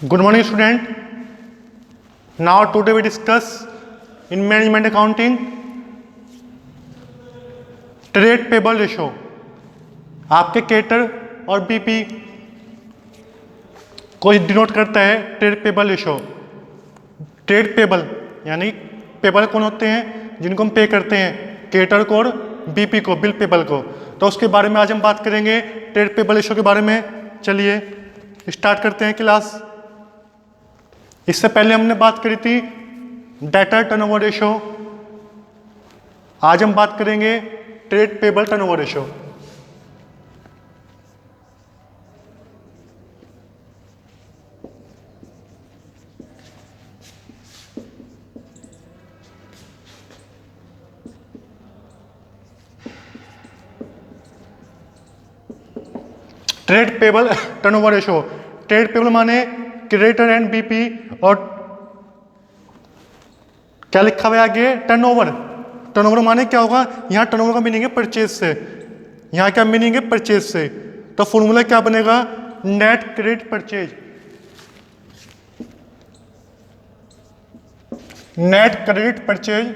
Good morning, student. Now today we discuss in management accounting trade payable ratio. आपके cater और BP को denote करता है trade payable ratio. Trade payable यानी payable कौन होते हैं जिनको हम पे करते हैं, केटर को और बीपी को, बिल पेबल को। तो उसके बारे में आज हम बात करेंगे, ट्रेड पेबल रेशो के बारे में। चलिए स्टार्ट करते हैं क्लास। इससे पहले हमने बात करी थी डेटर टर्नओवर रेशो। आज हम बात करेंगे trade payable turnover ratio. Trade payable turnover ratio. Trade payable माने क्रेडिटर एंड बीपी, और क्या लिखा हुआ है आगे, टर्नओवर। टर्नओवर माने क्या होगा, यहां टर्नओवर का मीनिंग है परचेज से। यहां क्या मीनिंग है, परचेज से। तो फॉर्मूला क्या बनेगा, net credit purchase. Net credit purchase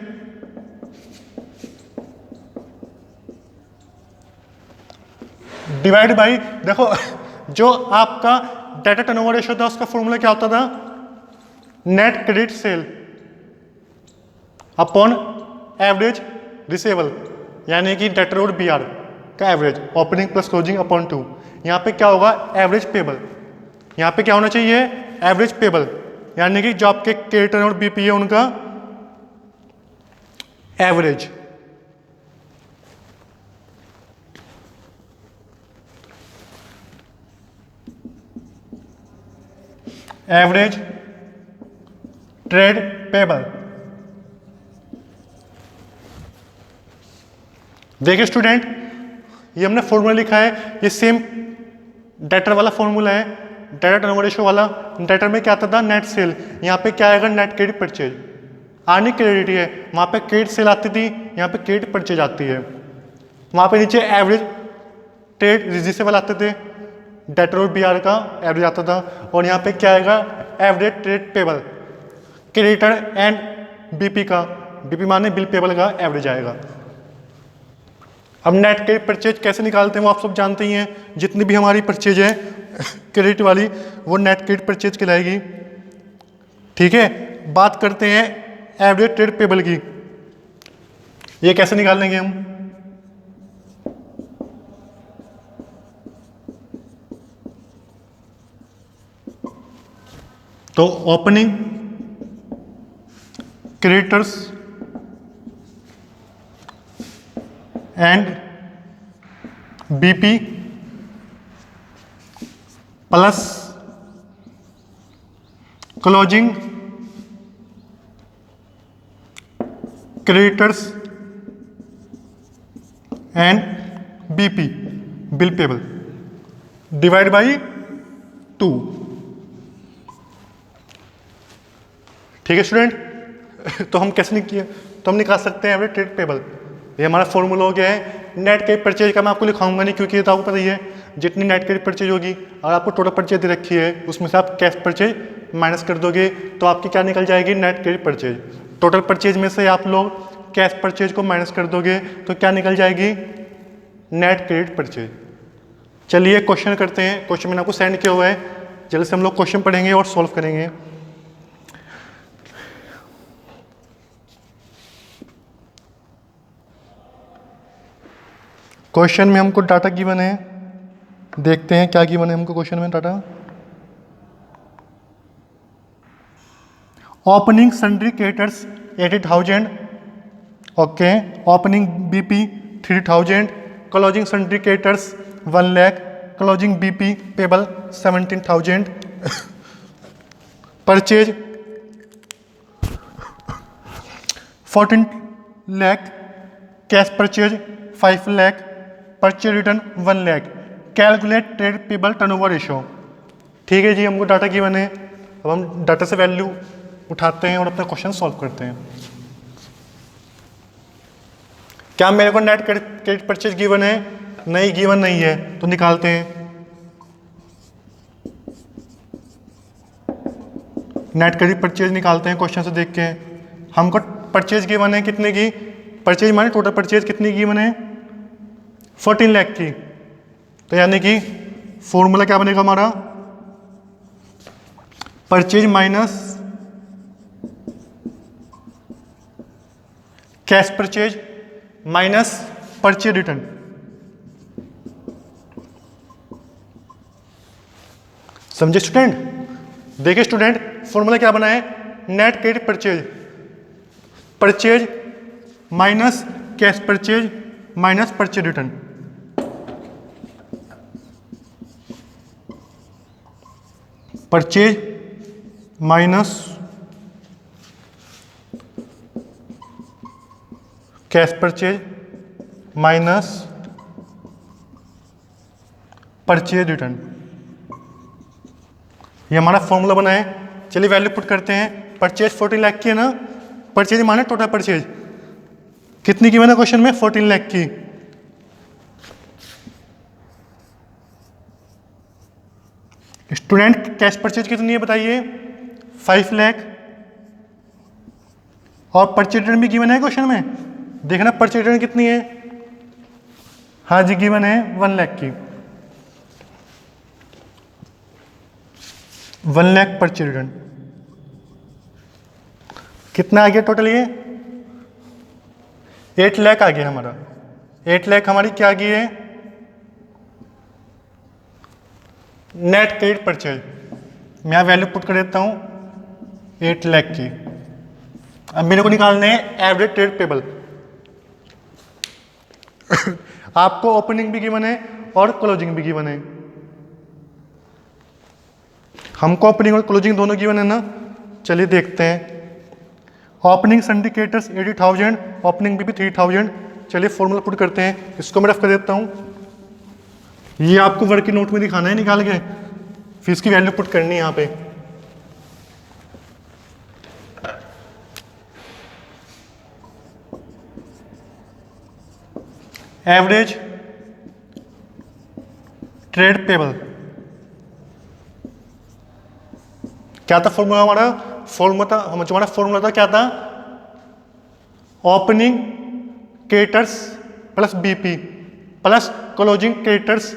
divide by, देखो जो आपका डेटा टर्नओवर रेशो था उसका फॉर्मूला क्या होता था, net credit sale upon average receivable, यानी कि डेटर और बीआर का average, opening plus closing upon 2। यहां पे क्या होगा, एवरेज पेबल। यहां पे क्या होना चाहिए, एवरेज पेबल, यानी कि जो आपके क्रेडिटर और बीपी है उनका एवरेज। Average trade payable. देखिए स्टूडेंट, ये हमने फॉर्मूला लिखा है, ये सेम डेटर वाला फॉर्मूला है, डेटा टर्नओवर रेशो वाला। डेटर में क्या आता था, नेट सेल। यहाँ पे क्या आएगा, नेट क्रेडिट परचेज। आनी क्रेडिट है, वहाँ पे क्रेडिट सेल आती थी, यहाँ पे क्रेडिट परचेज आती है। वहाँ पे नीचे एवरेज ट्रेड रिसीवेबल आते थे, डेटर और बीआर का एवरेज आता था। और यहाँ पे क्या आएगा, average trade payable, creditor and BP का, बीपी माने बिल पेबल का एवरेज आएगा। अब नेट क्रेडिट परचेज कैसे निकालते हैं वो आप सब जानते ही हैं। जितनी भी हमारी परचेज है क्रेडिट वाली, वो नेट क्रेडिट परचेज कहलाएगी। ठीक है, बात करते हैं एवरेज ट्रेड पेबल की। ये कैसे निकालेंगे हम, तो opening creditors and BP plus closing creditors and BP bill payable divide by 2। ठीक है स्टूडेंट, तो हम कैसे तो हम निकाल सकते हैं एवरेज ट्रेड पेबल। ये हमारा फॉर्मूला हो गया है। नेट क्रेडिट परचेज का मैं आपको लिखाऊंगा नहीं, क्योंकि ये तो आपको पता ही है, जितनी नेट क्रेडिट परचेज होगी और आपको टोटल परचेज दे रखी है, उसमें से आप कैश परचेज माइनस कर दोगे तो आपकी क्या निकल जाएगी, net credit purchase. Total purchase में से आप लोग कैश परचेज को माइनस कर दोगे तो क्या निकल जाएगी, नेट क्रेडिट परचेज। चलिए क्वेश्चन करते हैं। क्वेश्चन मैंने आपको सेंड किया हुआ है, जल्दी से हम लोग क्वेश्चन पढ़ेंगे और सॉल्व करेंगे। क्वेश्चन में हमको डाटा गिवन है, देखते हैं क्या गिवन है हमको क्वेश्चन में data. Opening sundry creditors 80,000, okay. Opening BP 3,000, closing sundry creditors 1 lakh, closing BP payable 17,000, purchase 14 lakh, cash purchase 5 lakh, purchase return 1 lakh. Calculate trade payable turnover ratio. ठीक है जी, हमको डाटा गिवन है। अब हम डाटा से वैल्यू उठाते हैं और अपना क्वेश्चन सॉल्व करते हैं। क्या मेरे को नेट क्रेडिट परचेज गिवन है, नहीं गिवन नहीं है, तो निकालते हैं। नेट क्रेडिट परचेज निकालते हैं क्वेश्चन से देख के। हमको परचेज गिवन है कितने की, परचेज माने टोटल परचेज कितनी गिवन है 14 लाख की। तो यानी कि फॉर्मूला क्या बनेगा हमारा, purchase minus cash purchase minus purchase return. समझे स्टूडेंट? देखिए स्टूडेंट, फॉर्मूला क्या बना है, net credit purchase, purchase minus cash purchase minus purchase return. Purchase minus cash purchase minus purchase return, ये हमारा फॉर्मूला बना है। चलिए वैल्यू पुट करते हैं। परचेज 14 लाख की है ना, परचेज माने टोटल परचेज कितनी की मैंने क्वेश्चन में 14 लाख की। स्टूडेंट कैश परचेज कितनी है बताइए 5 लाख, और परचेज रिटर्न भी गिवन है क्वेश्चन में, देखना परचेज रिटर्न कितनी है, हाँ जी गिवन है 1 लाख की, 1 लाख परचेज रिटर्न। कितना आ गया टोटल, ये 8 लाख आ गया हमारा। 8 लाख हमारी क्या आ गई है, नेट क्रेडिट परचेज। मैं यहाँ वैल्यू पुट कर देता हूँ 8 लाख की। अब मेरे को निकालने हैं एवरेज ट्रेड पेबल। आपको ओपनिंग भी गिवन है और क्लोजिंग भी गिवन है। हमको ओपनिंग और क्लोजिंग दोनों गिवन है ना, चलिए देखते हैं। ओपनिंग सिंडिकेटर्स 80,000, ओपनिंग भी 3,000। चलिए फॉर्मूला पुट करते हैं, इसको मैं रफ कर देता हूँ। ये आपको वर्क की नोट में दिखाना है निकाल के, फिर इसकी वैल्यू पुट करनी है यहाँ पे। एवरेज ट्रेड पेबल क्या था फॉर्मूला हमारा, हमारा फॉर्मूला था क्या था, opening creditors plus BP plus closing creditors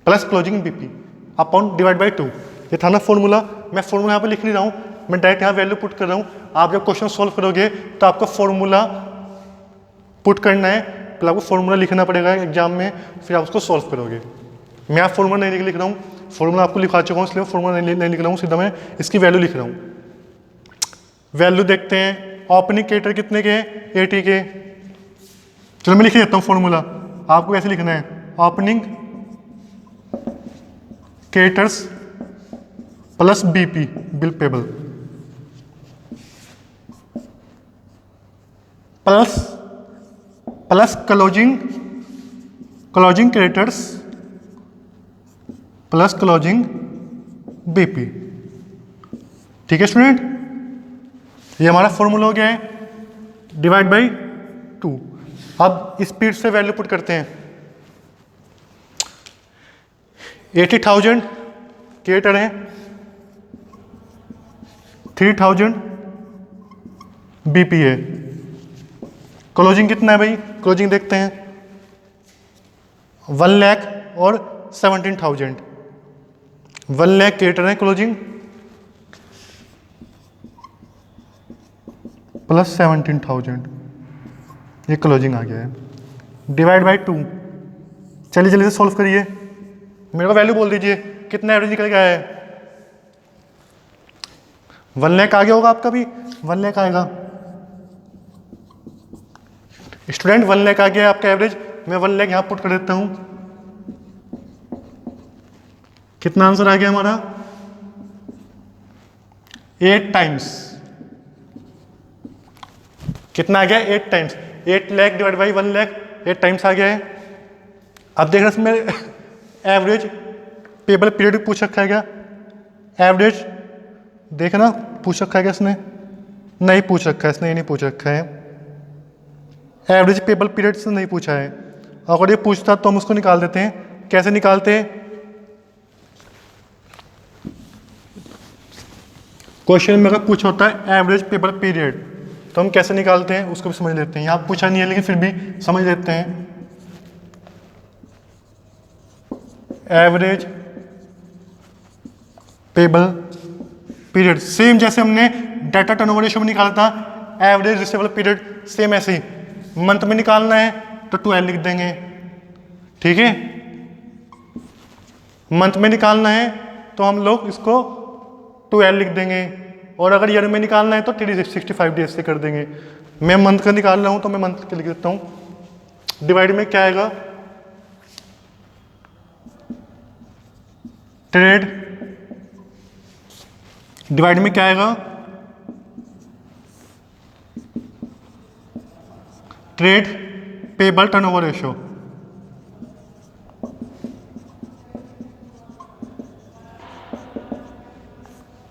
plus closing BP upon divide by 2। ये था ना फॉर्मूला। मैं फॉर्मूला यहाँ पे लिख नहीं रहा हूँ, मैं डायरेक्ट यहाँ वैल्यू पुट कर रहा हूँ। आप जब क्वेश्चन सॉल्व करोगे तो आपको फॉर्मूला पुट करना है, फिर आपको फॉर्मूला लिखना पड़ेगा एग्जाम में, फिर आप उसको सॉल्व करोगे। मैं आप फॉर्मूला नहीं लिख रहा हूँ, फॉर्मूला आपको लिखा चुका हूँ, इसलिए फॉर्मूला नहीं लिख रहा हूँ, सीधा मैं इसकी वैल्यू लिख रहा हूँ। वैल्यू देखते हैं, ओपनिंग क्रेडिटर कितने के, 80 के। चलो मैं लिख देता हूँ फॉर्मूला, आपको कैसे लिखना है, opening creditors plus BP bill payable plus closing creditors plus closing BP. ठीक है स्टूडेंट, ये हमारा फॉर्मूला हो गया है, डिवाइड बाई 2। अब स्पीड से वैल्यू पुट करते हैं। 80,000 क्रिएटर है, 3,000 बीपी है। क्लोजिंग कितना है भाई, क्लोजिंग देखते हैं 1 लाख और 17,000। 1 लाख क्रिएटर है क्लोजिंग प्लस 17,000, ये क्लोजिंग आ गया है, डिवाइड बाई 2। चलिए जल्दी से सॉल्व करिए, मेरे को वैल्यू बोल दीजिए कितना एवरेज निकल गया है। 1 लाख आ गया होगा आपका भी, 1 लाख आएगा स्टूडेंट, 1 लाख आ गया आपका एवरेज। मैं 1 लाख यहां पुट कर देता हूं। कितना आंसर आ गया हमारा, 8 टाइम्स। कितना आ गया, 8 times. 8 lakh divide by 1 lakh, 8 times आ गया है। अब देखना इसमें एवरेज पेबल पीरियड पूछ रखा है क्या, एवरेज देखना पूछ रखा है क्या इसने, नहीं पूछ रखा है इसने, ये नहीं पूछ रखा है। एवरेज पेबल पीरियड से नहीं पूछा है, अगर ये पूछता तो हम उसको निकाल देते हैं। कैसे निकालते हैं, क्वेश्चन में अगर पूछा होता है एवरेज पेपर पीरियड, तो हम कैसे निकालते हैं उसको भी समझ लेते हैं। यहाँ पूछा नहीं है लेकिन फिर भी समझ लेते हैं। एवरेज पेबल पीरियड सेम जैसे हमने डाटा टर्नओवर रेशियो में निकाला था, एवरेज रिसीवेबल पीरियड सेम ऐसे ही मंथ में निकालना है तो 12 लिख देंगे, ठीक है। मंथ में निकालना है तो हम लोग इसको 12 लिख देंगे, और अगर ईयर में निकालना है तो 365 डेज से कर देंगे। मैं मंथ का निकाल रहा हूं तो मैं मंथ के लिख देता हूं। डिवाइड में क्या आएगा, ट्रेड डिवाइड में क्या आएगा, trade payable turnover ratio.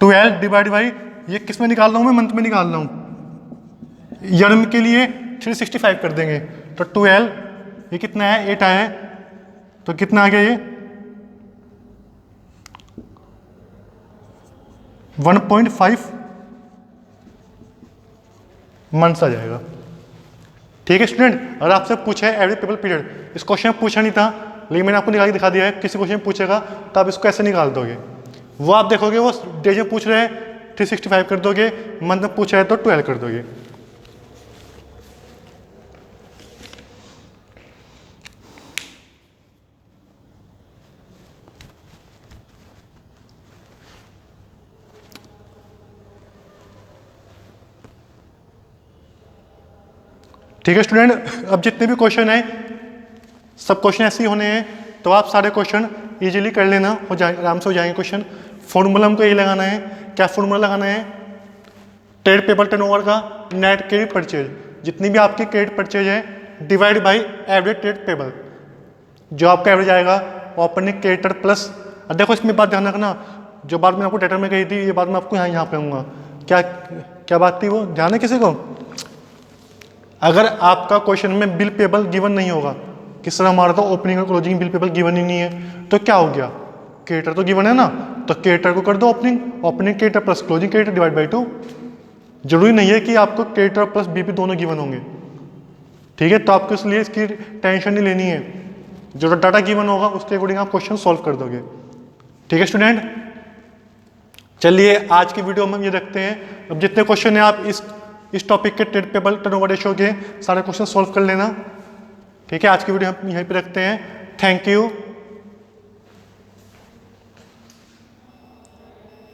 Twelve divide by, ये किस में निकाल रहा हूं मैं, मंथ में निकाल रहा हूं। ईयर के लिए 365 कर देंगे तो 12, ये कितना है 8 आया है, तो कितना आ गया ये 1.5 मंथ्स आ जाएगा, ठीक है स्टूडेंट। अगर आपसे पूछा है एवरेज पेपर पीरियड, इस क्वेश्चन में पूछा नहीं था लेकिन मैंने आपको निकाल के दिखा दिया है। किसी क्वेश्चन में पूछेगा तो आप इसको कैसे निकाल दोगे, वो आप देखोगे, वो डेज में पूछ रहे हैं 365 कर दोगे, मंथ में पूछ रहे हैं तो 12 कर दोगे। ठीक है स्टूडेंट, अब जितने भी क्वेश्चन हैं सब क्वेश्चन ऐसे ही होने हैं, तो आप सारे क्वेश्चन इजीली कर लेना, हो जाए आराम से हो जाएंगे क्वेश्चन। फॉर्मूला हमको यही लगाना है, क्या फॉर्मूला लगाना है, ट्रेड पेबल टर्नओवर का नेट क्रेडिट परचेज, जितनी भी आपकी क्रेडिट परचेज है divide by average trade payable, जो आपका एवरेज आएगा ओपनिंग क्रेडिटर प्लस। अब देखो इसमें बात ध्यान रखना, जो बात मैंने आपको डेटर में कही थी ये बात मैं आपको यहाँ पे कहूँगा। क्या क्या बात थी वो, ध्यान है किसी को? अगर आपका क्वेश्चन में बिल पेबल गिवन नहीं होगा, किस तरह हमारा तो ओपनिंग और क्लोजिंग बिल पेबल गिवन ही नहीं है, तो क्या हो गया, क्रेडिटर तो गिवन है ना, तो क्रेडिटर को कर दो opening creditor plus closing creditor divide by 2। जरूरी नहीं है कि आपको क्रेडिटर प्लस बीपी दोनों गिवन होंगे, ठीक है। तो आपको इसलिए इसकी टेंशन नहीं लेनी है, जो डाटा गिवन होगा उसके अकॉर्डिंग आप क्वेश्चन सॉल्व कर दोगे, ठीक है स्टूडेंट। चलिए आज की वीडियो में हम ये रखते हैं, अब जितने क्वेश्चन है आप इस टॉपिक के ट्रेड पेबल टर्नओवर रेशियो के सारे क्वेश्चन सॉल्व कर लेना, ठीक है। आज की वीडियो हम यहीं पे रखते हैं, थैंक यू।